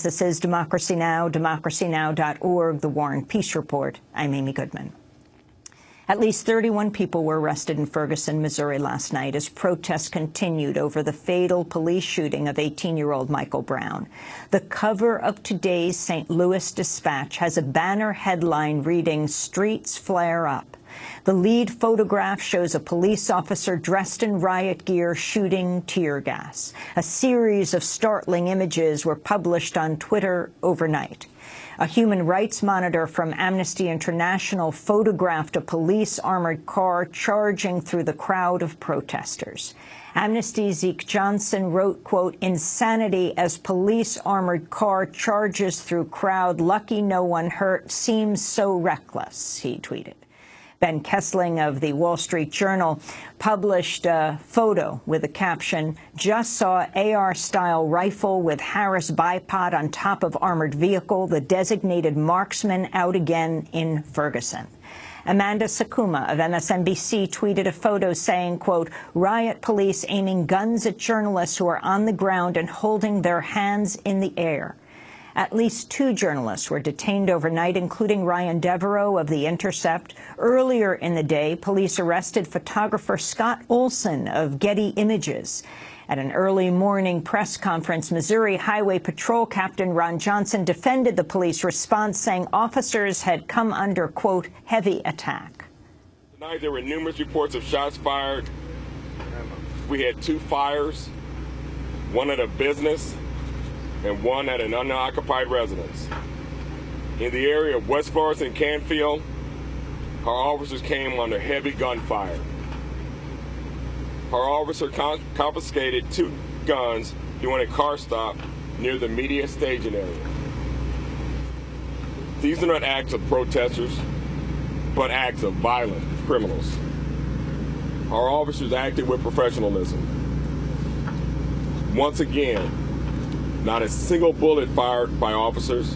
This is Democracy Now!, democracynow.org, The War and Peace Report. I'm Amy Goodman. At least 31 people were arrested in Ferguson, Missouri last night as protests continued over the fatal police shooting of 18-year-old Michael Brown. The cover of today's St. Louis Dispatch has a banner headline reading, "Streets Flare Up." The lead photograph shows a police officer dressed in riot gear shooting tear gas. A series of startling images were published on Twitter overnight. A human rights monitor from Amnesty International photographed a police armored car charging through the crowd of protesters. Amnesty's Zeke Johnson wrote, quote, "Insanity as police armored car charges through crowd. Lucky no one hurt. Seems so reckless," he tweeted. Ben Kessling of the Wall Street Journal published a photo with a caption, "Just saw AR-style rifle with Harris bipod on top of armored vehicle. The designated marksman out again in Ferguson." Amanda Sakuma of MSNBC tweeted a photo saying, quote, "Riot police aiming guns at journalists who are on the ground and holding their hands in the air." At least 2 journalists were detained overnight, including Ryan Devereaux of The Intercept. Earlier in the day, police arrested photographer Scott Olson of Getty Images. At an early morning press conference, Missouri Highway Patrol Captain Ron Johnson defended the police response, saying officers had come under, quote, "heavy attack." Tonight there were numerous reports of shots fired. We had 2 fires, one at a business and one at an unoccupied residence. In the area of West Forest and Canfield, our officers came under heavy gunfire. Our officer confiscated 2 guns during a car stop near the media staging area. These are not acts of protesters, but acts of violent criminals. Our officers acted with professionalism. Once again, not a single bullet fired by officers,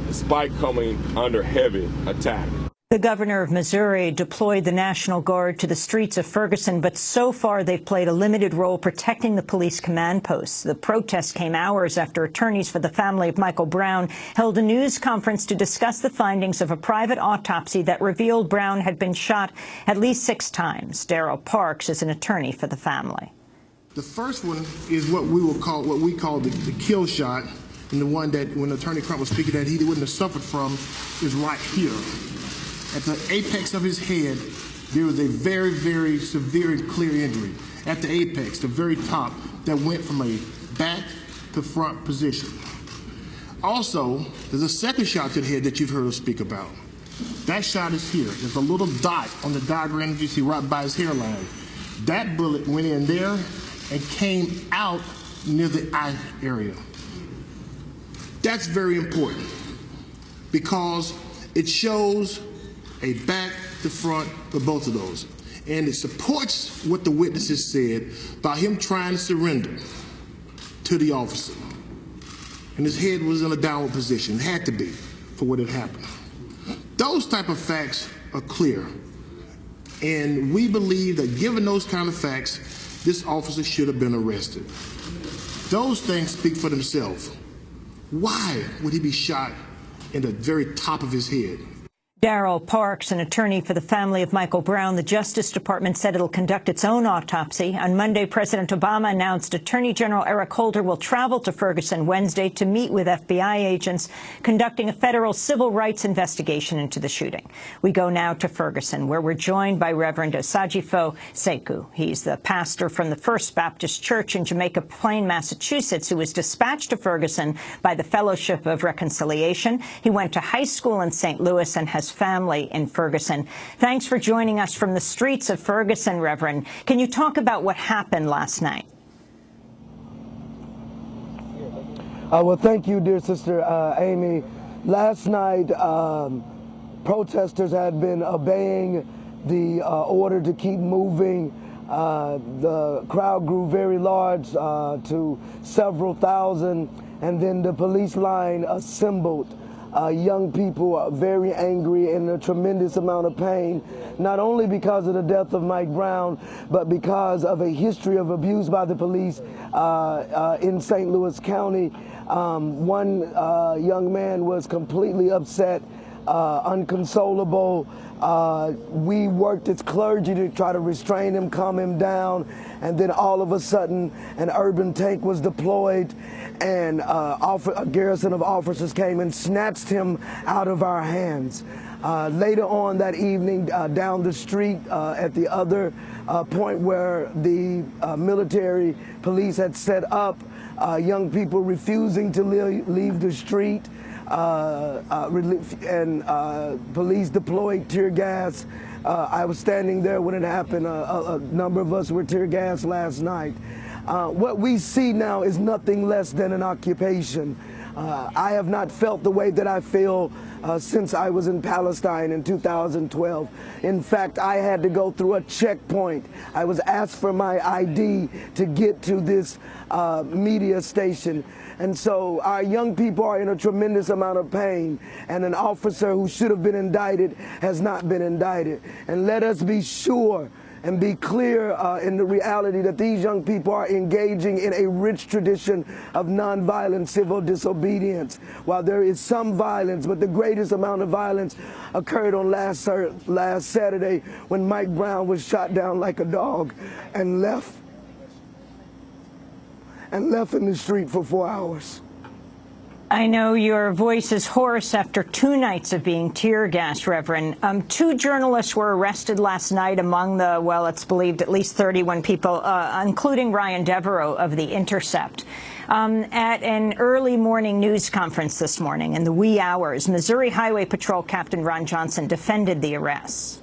despite coming under heavy attack. The governor of Missouri deployed the National Guard to the streets of Ferguson, but so far they've played a limited role protecting the police command posts. The protest came hours after attorneys for the family of Michael Brown held a news conference to discuss the findings of a private autopsy that revealed Brown had been shot at least 6 times. Daryl Parks is an attorney for the family. The first one is what we call the kill shot, and the one that when Attorney Crump was speaking that he wouldn't have suffered from is right here. At the apex of his head, there was a very, very severe and clear injury. At the apex, the very top, that went from a back to front position. Also, there's a second shot to the head that you've heard us speak about. That shot is here. There's a little dot on the diagram that you see right by his hairline. That bullet went in there and came out near the eye area. That's very important because it shows a back to front for both of those. And it supports what the witnesses said about him trying to surrender to the officer. And his head was in a downward position, had to be for what had happened. Those type of facts are clear. And we believe that given those kind of facts, this officer should have been arrested. Those things speak for themselves. Why would he be shot in the very top of his head? Daryl Parks, an attorney for the family of Michael Brown, the Justice Department said it'll conduct its own autopsy. On Monday, President Obama announced Attorney General Eric Holder will travel to Ferguson Wednesday to meet with FBI agents conducting a federal civil rights investigation into the shooting. We go now to Ferguson, where we're joined by Reverend Osajifo Seku. He's the pastor from the First Baptist Church in Jamaica Plain, Massachusetts, who was dispatched to Ferguson by the Fellowship of Reconciliation. He went to high school in St. Louis and has family in Ferguson. Thanks for joining us from the streets of Ferguson, Reverend. Can you talk about what happened last night? Well, thank you, dear sister Amy. Last night, protesters had been obeying the order to keep moving. The crowd grew very large to several thousand, and then the police line assembled. Young people are very angry and a tremendous amount of pain, not only because of the death of Mike Brown, but because of a history of abuse by the police in St. Louis County. One young man was completely upset, unconsolable. We worked as clergy to try to restrain him, calm him down, and then all of a sudden an urban tank was deployed, and a garrison of officers came and snatched him out of our hands. Later on that evening, down the street at the other point where the military police had set up, young people refusing to leave the street, and police deployed tear gas. I was standing there when it happened. A number of us were tear gassed last night. What we see now is nothing less than an occupation. I have not felt the way that I feel since I was in Palestine in 2012. In fact, I had to go through a checkpoint. I was asked for my ID to get to this media station. And so our young people are in a tremendous amount of pain, and an officer who should have been indicted has not been indicted. And let us be sure and be clear in the reality that these young people are engaging in a rich tradition of nonviolent civil disobedience. While there is some violence, but the greatest amount of violence occurred on last Saturday when Mike Brown was shot down like a dog and left in the street for 4 hours. I know your voice is hoarse after 2 nights of being tear gassed, Reverend. 2 journalists were arrested last night among the, well, it's believed at least 31 people, including Ryan Devereaux of The Intercept. At an early morning news conference this morning in the wee hours, Missouri Highway Patrol Captain Ron Johnson defended the arrests.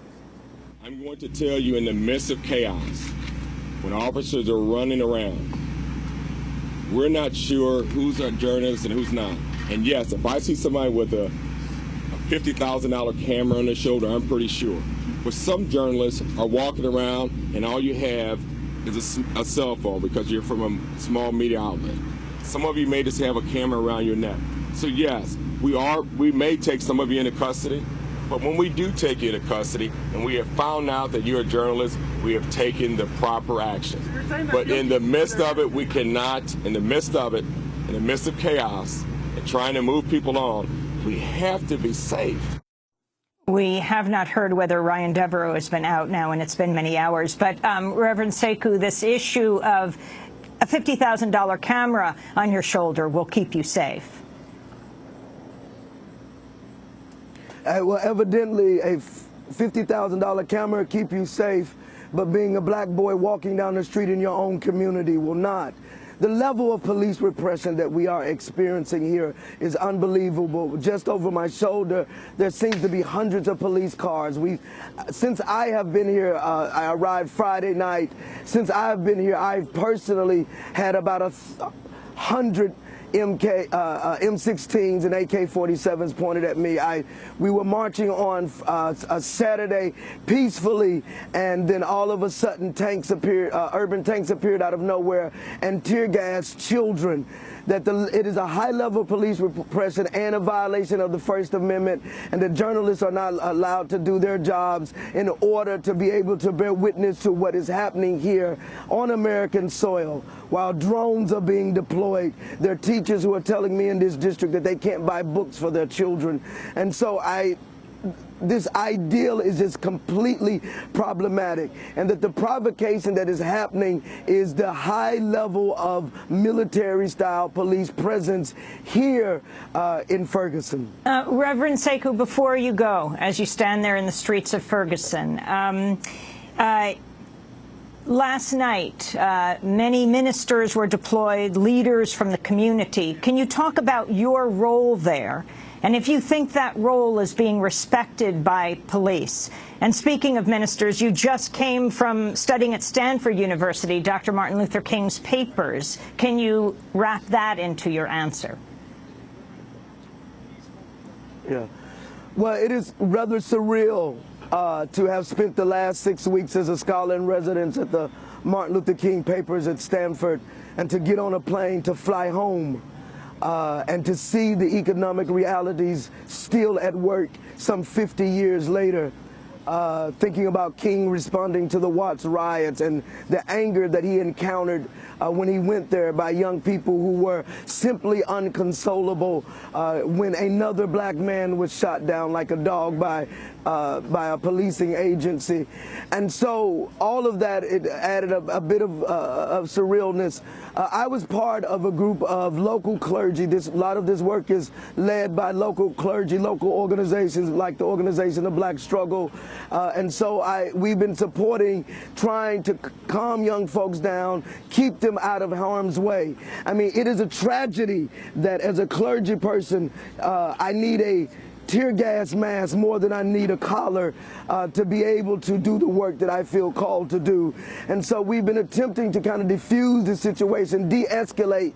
I'm going to tell you, in the midst of chaos, when officers are running around, we're not sure who's a journalist and who's not. And yes, if I see somebody with a $50,000 camera on their shoulder, I'm pretty sure. But some journalists are walking around and all you have is a cell phone because you're from a small media outlet. Some of you may just have a camera around your neck. So yes, we may take some of you into custody, but when we do take you into custody and we have found out that you're a journalist, we have taken the proper action. But in the midst of it, we cannot, in the midst of it, in the midst of chaos and trying to move people on, we have to be safe. We have not heard whether Ryan Devereaux has been out now, and it's been many hours. But Reverend Sekou, this issue of a $50,000 camera on your shoulder will keep you safe. Well, evidently, a $50,000 camera keep you safe, but being a black boy walking down the street in your own community will not. The level of police repression that we are experiencing here is unbelievable. Just over my shoulder, there seems to be hundreds of police cars. Since I have been here, I arrived Friday night. Since I've been here, I've personally had about 100 M16s and AK-47s pointed at me. We were marching on a Saturday peacefully, and then all of a sudden tanks appeared, urban tanks appeared out of nowhere and tear gassed children. It is a high level of police repression and a violation of the First Amendment, and the journalists are not allowed to do their jobs in order to be able to bear witness to what is happening here on American soil. While drones are being deployed, there are teachers who are telling me in this district that they can't buy books for their children. And so this ideal is just completely problematic, and that the provocation that is happening is the high level of military-style police presence here in Ferguson. Reverend Sekou, before you go, as you stand there in the streets of Ferguson, last night, many ministers were deployed, leaders from the community. Can you talk about your role there? And if you think that role is being respected by police? And speaking of ministers, you just came from studying at Stanford University, Dr. Martin Luther King's papers. Can you wrap that into your answer? Yeah. Well, it is rather surreal to have spent the last 6 weeks as a scholar in residence at the Martin Luther King papers at Stanford, and to get on a plane to fly home. And to see the economic realities still at work some 50 years later. thinking about King responding to the Watts riots and the anger that he encountered when he went there by young people who were simply unconsolable when another black man was shot down like a dog by a policing agency. And so all of that, it added a bit of surrealness. I was part of a group of local clergy. A lot of this work is led by local clergy, local organizations like the Organization of Black Struggle. And so we've been supporting, trying to calm young folks down, keep them out of harm's way. I mean, it is a tragedy that as a clergy person, I need a tear gas mask more than I need a collar to be able to do the work that I feel called to do. And so we've been attempting to kind of diffuse the situation, de-escalate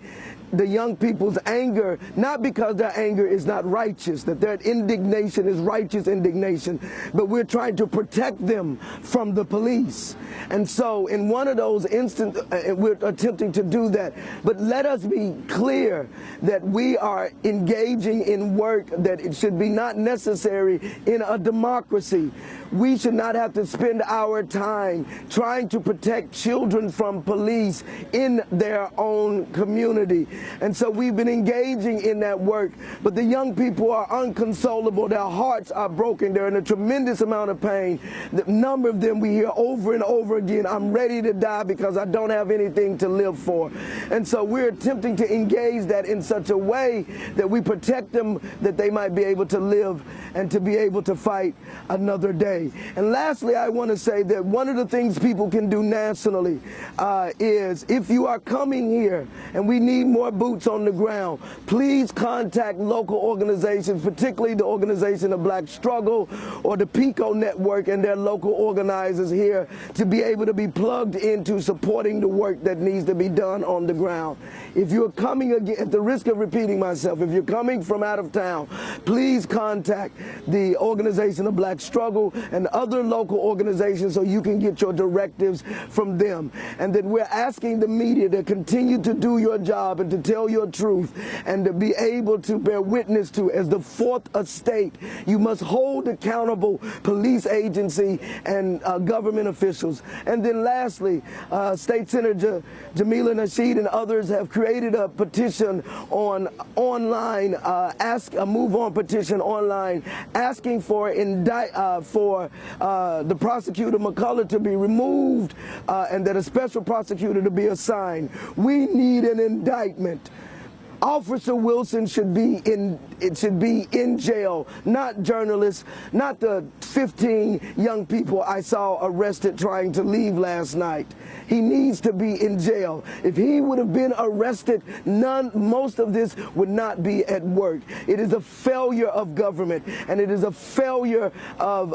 the young people's anger, not because their anger is not righteous, that their indignation is righteous indignation, but we're trying to protect them from the police. And so in one of those instances, we're attempting to do that. But let us be clear that we are engaging in work that it should be not necessary in a democracy. We should not have to spend our time trying to protect children from police in their own community. And so we've been engaging in that work, but the young people are unconsolable. Their hearts are broken. They're in a tremendous amount of pain. The number of them we hear over and over again, I'm ready to die because I don't have anything to live for. And so we're attempting to engage that in such a way that we protect them, that they might be able to live and to be able to fight another day. And lastly, I want to say that one of the things people can do nationally is, if you are coming here and we need more boots on the ground, please contact local organizations, particularly the Organization of Black Struggle or the PICO Network and their local organizers here, to be able to be plugged into supporting the work that needs to be done on the ground. If you're coming, again, at the risk of repeating myself, if you're coming from out of town, please contact the Organization of Black Struggle and other local organizations so you can get your directives from them. And then we're asking the media to continue to do your job and to tell your truth and to be able to bear witness to, as the fourth estate, you must hold accountable police agency and government officials. And then lastly, State Senator Jamila Nasheed and others have created a petition online, a move-on petition online, asking for the prosecutor McCullough to be removed and that a special prosecutor to be assigned. We need an indictment. Officer Wilson should be in jail, not journalists, not the 15 young people I saw arrested trying to leave last night. He needs to be in jail. If he would have been arrested, most of this would not be at work. It is a failure of government, and it is a failure of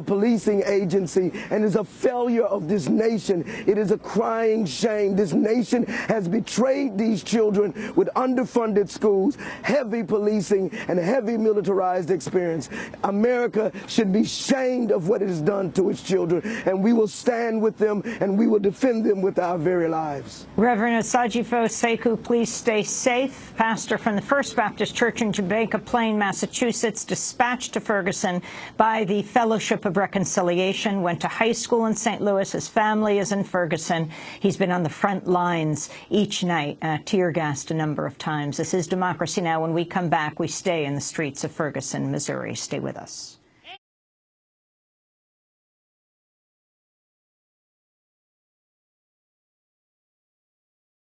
policing agency, and it is a failure of this nation. It is a crying shame. This nation has betrayed these children with underfunded schools, heavy policing, and heavy militarized experience. America should be shamed of what it has done to its children, and we will stand with them, and we will defend them with our very lives. Reverend Asajifo Sekou, please stay safe. Pastor from the First Baptist Church in Jamaica Plain, Massachusetts, dispatched to Ferguson by the Fellowship of Reconciliation, went to high school in St. Louis. His family is in Ferguson. He's been on the front lines each night, tear-gassed a number of times. This is Democracy Now! When we come back, we stay in the streets of Ferguson, Missouri. Stay with us.